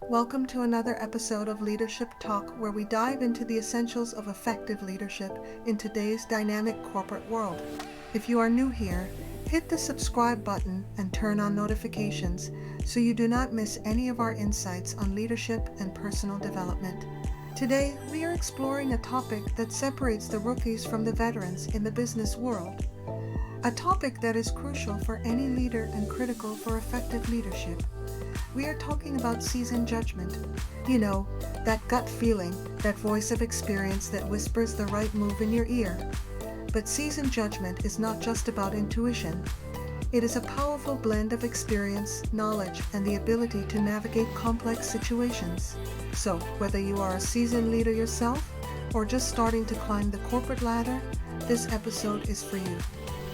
Welcome to another episode of Leadership Talk, where we dive into the essentials of effective leadership in today's dynamic corporate world. If you are new here, hit the subscribe button and turn on notifications so you do not miss any of our insights on leadership and personal development. Today, we are exploring a topic that separates the rookies from the veterans in the business world. A topic that is crucial for any leader and critical for effective leadership. We are talking about seasoned judgment. You know, that gut feeling, that voice of experience that whispers the right move in your ear. But seasoned judgment is not just about intuition. It is a powerful blend of experience, knowledge, and the ability to navigate complex situations. So, whether you are a seasoned leader yourself or just starting to climb the corporate ladder, this episode is for you.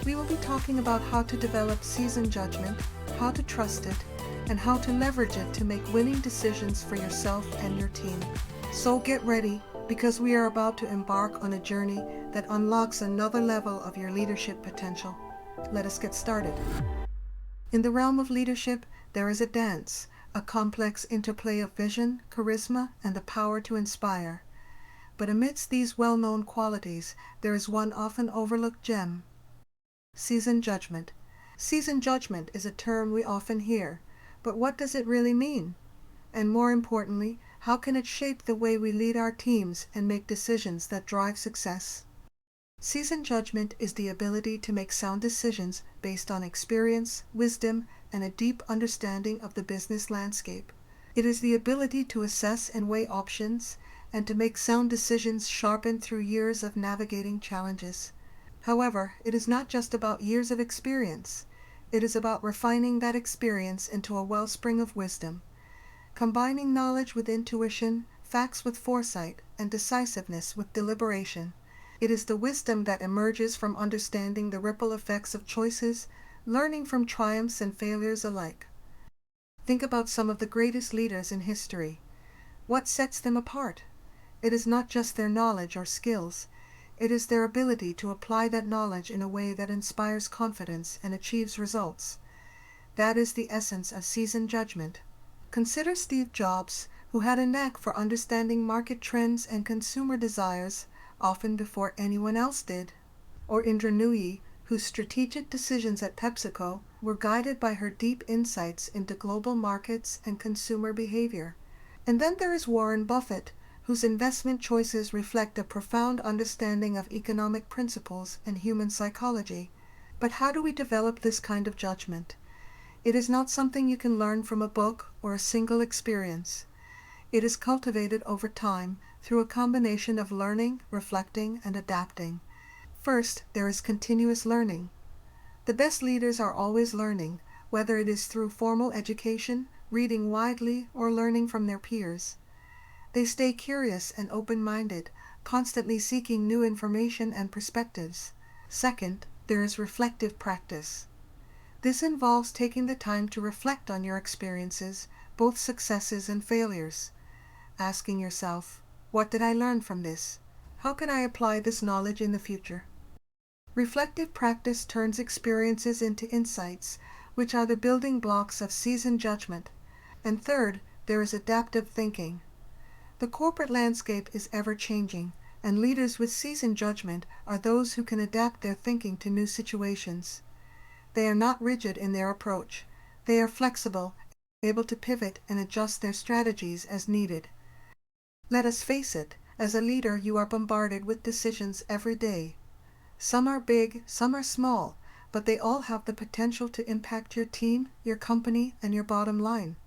We will be talking about how to develop seasoned judgment, how to trust it, and how to leverage it to make winning decisions for yourself and your team. So get ready, because we are about to embark on a journey that unlocks another level of your leadership potential. Let us get started. In the realm of leadership, there is a dance, a complex interplay of vision, charisma, and the power to inspire. But amidst these well-known qualities, there is one often overlooked gem: seasoned judgment. Seasoned judgment is a term we often hear, but what does it really mean? And more importantly, how can it shape the way we lead our teams and make decisions that drive success? Seasoned judgment is the ability to make sound decisions based on experience, wisdom, and a deep understanding of the business landscape. It is the ability to assess and weigh options and to make sound decisions sharpened through years of navigating challenges. However, it is not just about years of experience. It is about refining that experience into a wellspring of wisdom, combining knowledge with intuition, facts with foresight, and decisiveness with deliberation. It is the wisdom that emerges from understanding the ripple effects of choices, learning from triumphs and failures alike. Think about some of the greatest leaders in history. What sets them apart? It is not just their knowledge or skills. It is their ability to apply that knowledge in a way that inspires confidence and achieves results. That is the essence of seasoned judgment. Consider Steve Jobs, who had a knack for understanding market trends and consumer desires often before anyone else did. Or Indra Nooyi, whose strategic decisions at PepsiCo were guided by her deep insights into global markets and consumer behavior. And then there is Warren Buffett, whose investment choices reflect a profound understanding of economic principles and human psychology. But how do we develop this kind of judgment? It is not something you can learn from a book or a single experience. It is cultivated over time through a combination of learning, reflecting, and adapting. First, there is continuous learning. The best leaders are always learning, whether it is through formal education, reading widely, or learning from their peers. They stay curious and open-minded, constantly seeking new information and perspectives. Second, there is reflective practice. This involves taking the time to reflect on your experiences, both successes and failures. Asking yourself, what did I learn from this? How can I apply this knowledge in the future? Reflective practice turns experiences into insights, which are the building blocks of seasoned judgment. And third, there is adaptive thinking. The corporate landscape is ever-changing, and leaders with seasoned judgment are those who can adapt their thinking to new situations. They are not rigid in their approach. They are flexible, able to pivot and adjust their strategies as needed. Let us face it, as a leader you are bombarded with decisions every day. Some are big, some are small, but they all have the potential to impact your team, your company, and your bottom line.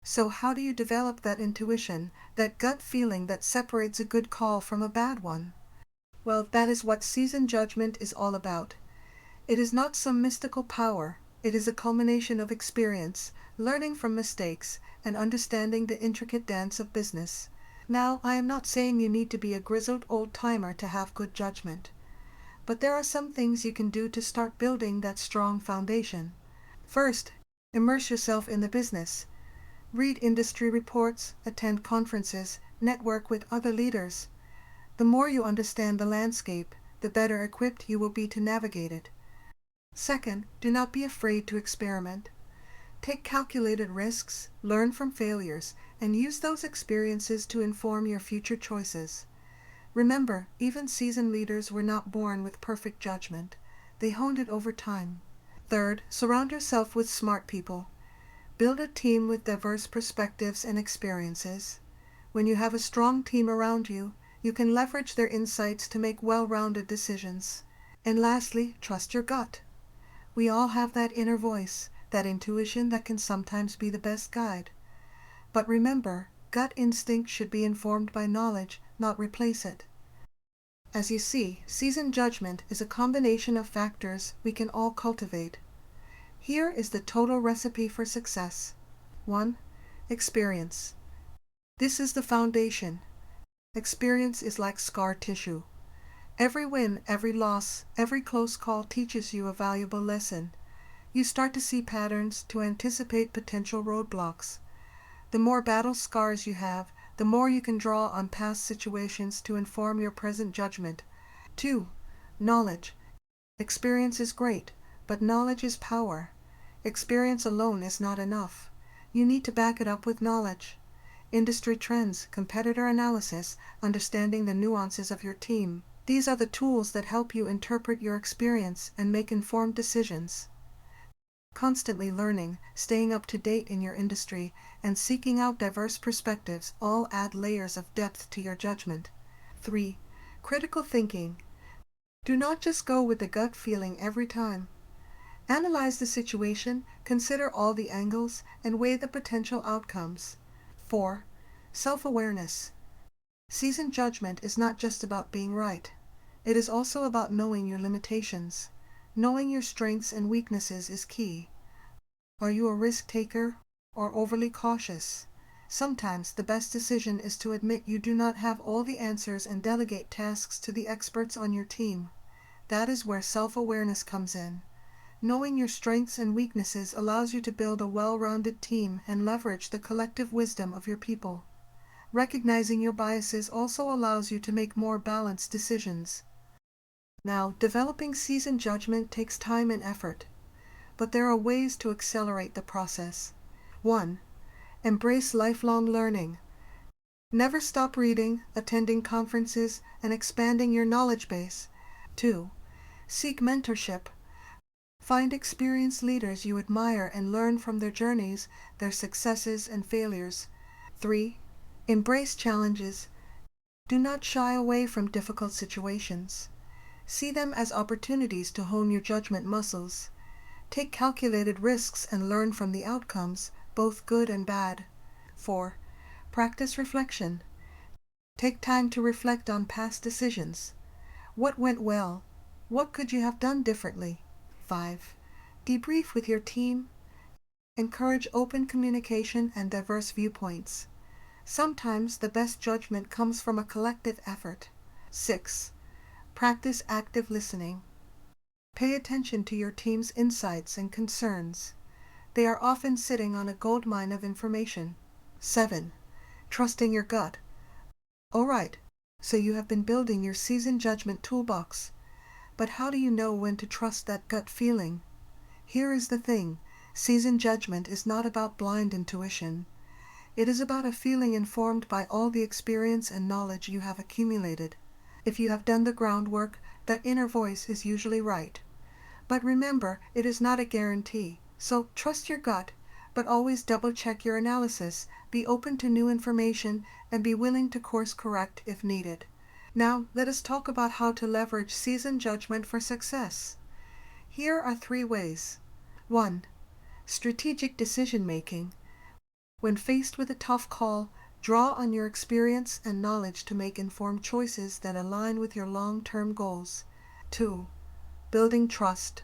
So how do you develop that intuition, that gut feeling that separates a good call from a bad one? Well, that is what seasoned judgment is all about. It is not some mystical power. It is a culmination of experience, learning from mistakes, and understanding the intricate dance of business. Now, I am not saying you need to be a grizzled old-timer to have good judgment. But there are some things you can do to start building that strong foundation. First, immerse yourself in the business. Read industry reports, attend conferences, network with other leaders. The more you understand the landscape, the better equipped you will be to navigate it. Second, do not be afraid to experiment. Take calculated risks, learn from failures, and use those experiences to inform your future choices. Remember, even seasoned leaders were not born with perfect judgment. They honed it over time. Third, surround yourself with smart people. Build a team with diverse perspectives and experiences. When you have a strong team around you, you can leverage their insights to make well-rounded decisions. And lastly, trust your gut. We all have that inner voice, that intuition that can sometimes be the best guide. But remember, gut instinct should be informed by knowledge, not replace it. As you see, seasoned judgment is a combination of factors we can all cultivate. Here is the total recipe for success. 1. Experience. This is the foundation. Experience is like scar tissue. Every win, every loss, every close call teaches you a valuable lesson. You start to see patterns, to anticipate potential roadblocks. The more battle scars you have, the more you can draw on past situations to inform your present judgment. 2. Knowledge. Experience is great, but knowledge is power. Experience alone is not enough. You need to back it up with knowledge. Industry trends, competitor analysis, understanding the nuances of your team. These are the tools that help you interpret your experience and make informed decisions. Constantly learning, staying up to date in your industry, and seeking out diverse perspectives all add layers of depth to your judgment. 3. Critical thinking. Do not just go with the gut feeling every time. Analyze the situation, consider all the angles, and weigh the potential outcomes. 4. Self-awareness. Seasoned judgment is not just about being right. It is also about knowing your limitations. Knowing your strengths and weaknesses is key. Are you a risk taker or overly cautious? Sometimes the best decision is to admit you do not have all the answers and delegate tasks to the experts on your team. That is where self-awareness comes in. Knowing your strengths and weaknesses allows you to build a well-rounded team and leverage the collective wisdom of your people. Recognizing your biases also allows you to make more balanced decisions. Now, developing seasoned judgment takes time and effort, but there are ways to accelerate the process. 1. Embrace lifelong learning. Never stop reading, attending conferences, and expanding your knowledge base. 2. Seek mentorship. Find experienced leaders you admire and learn from their journeys, their successes and failures. 3. Embrace challenges. Do not shy away from difficult situations. See them as opportunities to hone your judgment muscles. Take calculated risks and learn from the outcomes, both good and bad. 4. Practice reflection. Take time to reflect on past decisions. What went well? What could you have done differently? 5. Debrief with your team. Encourage open communication and diverse viewpoints. Sometimes the best judgment comes from a collective effort. 6. Practice active listening. Pay attention to your team's insights and concerns. They are often sitting on a goldmine of information. 7. Trusting your gut. All right, so you have been building your seasoned judgment toolbox. But how do you know when to trust that gut feeling? Here is the thing. Seasoned judgment is not about blind intuition. It is about a feeling informed by all the experience and knowledge you have accumulated. If you have done the groundwork, that inner voice is usually right. But remember, it is not a guarantee. So trust your gut, but always double-check your analysis, be open to new information, and be willing to course correct if needed. Now, let us talk about how to leverage seasoned judgment for success. Here are 3 ways. 1. Strategic decision-making. When faced with a tough call, draw on your experience and knowledge to make informed choices that align with your long-term goals. 2. Building trust.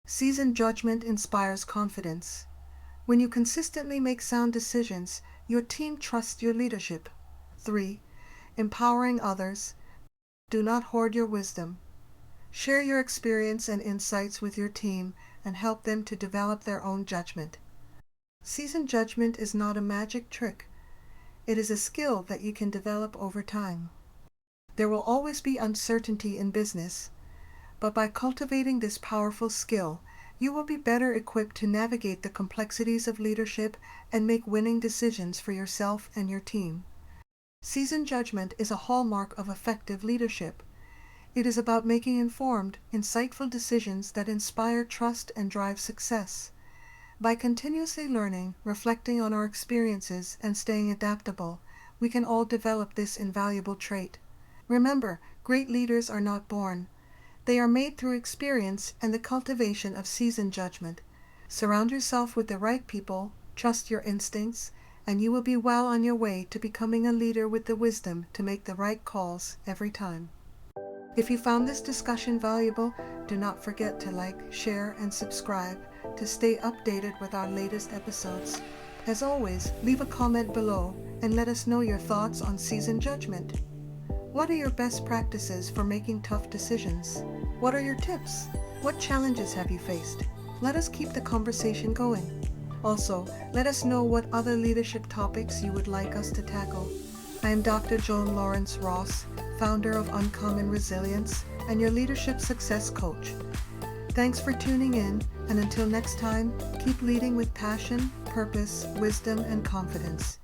Seasoned judgment inspires confidence. When you consistently make sound decisions, your team trusts your leadership. 3. Empowering others. Do not hoard your wisdom. Share your experience and insights with your team and help them to develop their own judgment. Seasoned judgment is not a magic trick. It is a skill that you can develop over time. There will always be uncertainty in business, but by cultivating this powerful skill, You will be better equipped to navigate the complexities of leadership and make winning decisions for yourself and your team. Seasoned judgment is a hallmark of effective leadership. It is about making informed, insightful decisions that inspire trust and drive success. By continuously learning, reflecting on our experiences, and staying adaptable, we can all develop this invaluable trait. Remember, great leaders are not born. They are made through experience and the cultivation of seasoned judgment. Surround yourself with the right people, trust your instincts, and you will be well on your way to becoming a leader with the wisdom to make the right calls every time. If you found this discussion valuable, do not forget to like, share, and subscribe to stay updated with our latest episodes. As always, leave a comment below and let us know your thoughts on seasoned judgment. What are your best practices for making tough decisions? What are your tips? What challenges have you faced? Let us keep the conversation going. Also, let us know what other leadership topics you would like us to tackle. I am Dr. Joan Lawrence-Ross, founder of Uncommon Resilience and your leadership success coach. Thanks for tuning in, and until next time, keep leading with passion, purpose, wisdom, and confidence.